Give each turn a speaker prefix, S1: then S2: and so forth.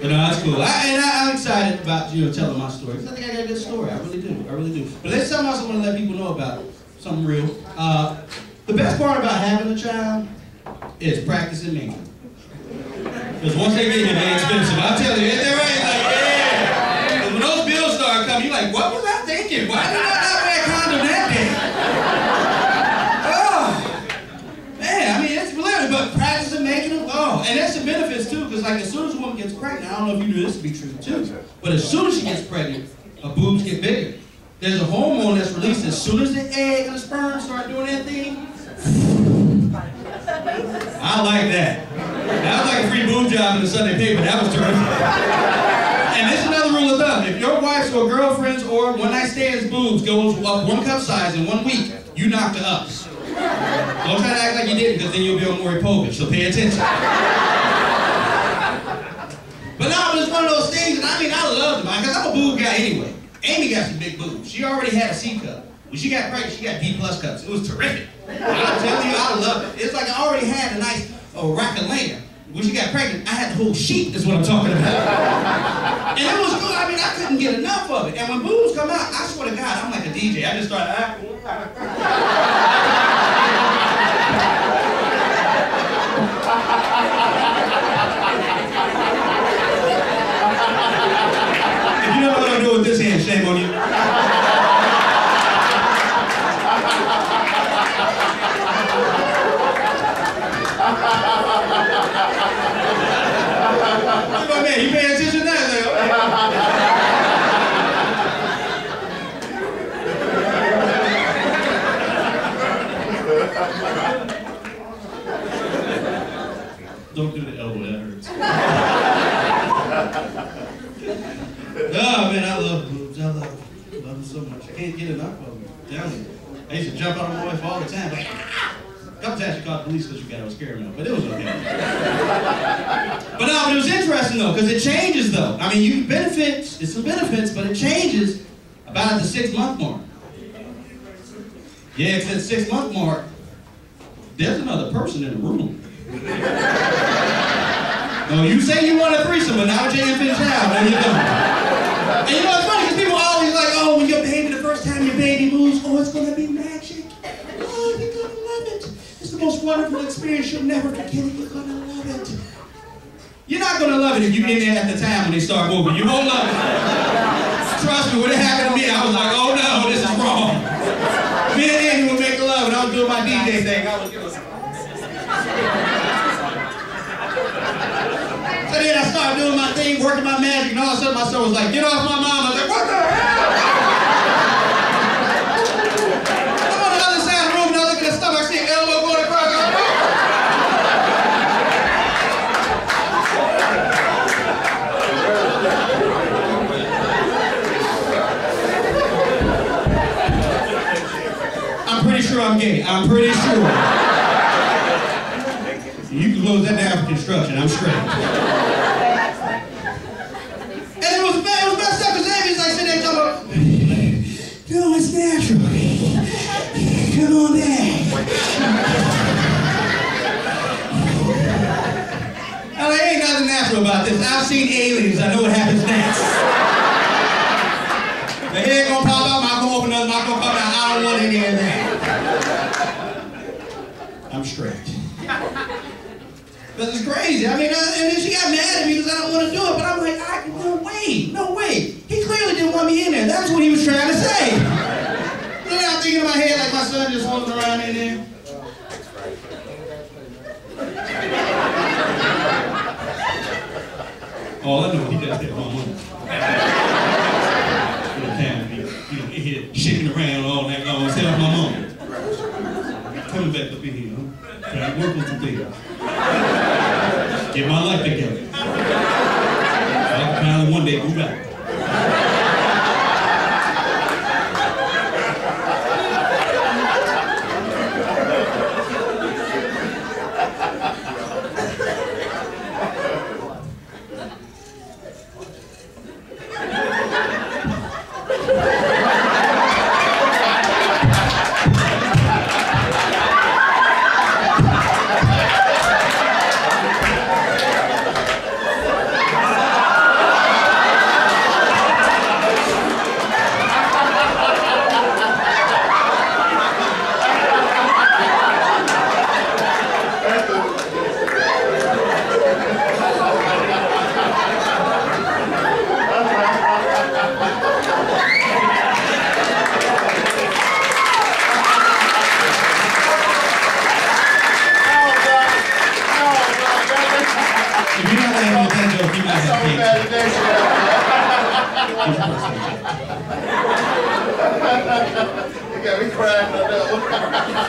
S1: But no, that's cool. I'm excited about, telling my story. Because I think I got a good story. I really do. But there's something else I want to let people know about. Something real. The best part about having a child is practicing making. Because once they get here, they're expensive. I'll tell you, they're right. Like, yeah. Because when those bills start coming, you're like, what was I thinking? Why did I not wear a condom that day? Oh, man, I mean, it's hilarious. But practicing making them, and that's the benefits too. Because like as soon as a woman gets pregnant, I don't know if you knew this to be true too, but as soon as she gets pregnant, her boobs get bigger. There's a hormone that's released as soon as the egg and the sperm start doing that thing. I like that. That was like a free boob job in the Sunday paper. That was terrific. And this is another rule of thumb. If your wife's or girlfriend's or one-night stand's boobs goes up 1 cup size in 1 week, you knocked her up. Don't try to act like you didn't, because then you'll be on Maury Povich, so pay attention. But no, it's one of those things, and I mean, I love them, because I'm a boob guy anyway. Amy got some big boobs. She already had a C cup. When she got pregnant, she got D+ cups. It was terrific. I'm telling you, I love it. It's like I already had a nice rack of land. When she got pregnant, I had the whole sheet, is what I'm talking about. And it was good. I mean, I couldn't get enough of it. And when boobs come out, I swear to God, I'm like a DJ. I just started If you know what I'm doing with this hand, shame on you. Look at man, you paying attention to that? Don't do the elbow, that hurts. Oh man, I love boobs. I love them so much. I can't get enough of them. I'm telling you. I used to jump out on my wife all the time. Like, a couple times she called the police because she got her scared now, but it was okay. But no, but it was interesting though, because it changes though. I mean, you benefits, it's some benefits, but it changes about at the 6-month mark. Yeah, it's at the 6-month mark, there's another person in the room. No, you say you want a threesome, but now with your infant child, no, you don't. And you know, it's funny because people are always like, oh, when your baby, the first time your baby moves, oh, it's going to be magic. Oh, you're going to love it. It's the most wonderful experience. You'll never forget it. You're going to love it. You're not going to love it if you're in there at the time when they start moving. You won't love it. Trust me, when it happened to me, I was like, oh no, this is wrong. Me and Andy would make love, and I was doing my DJ thing. I was doing So then I started doing my thing, working my magic, and all of a sudden my son was like, get off my mom. I was like, what the hell? I'm on the other side of the room, and I look at the stomach, I see an elbow going across. I'm pretty sure I'm gay. I'm pretty sure. You can close that down for construction. I'm straight. And it was messed up because Amy's like sitting there talking about, no, it's natural. Come on back. Now, there ain't nothing natural about this. I've seen aliens. I know what happens next. The head gonna pop out, mouth gonna open up, mouth gonna pop out. I don't want any of that. I'm straight. Because it's crazy. I mean, and then she got mad at me because I don't want to do it. But I'm like, no way. He clearly didn't want me in there. That's what he was trying to say. You know, I'm thinking in my head like my son just walking around in there. Oh, I know he does that for my mom. He hit shaking around all that long. Instead of my mom. Coming back up in here, huh? Trying to work on some things. Get my life together. I can finally one day move out. You got me crying on that one.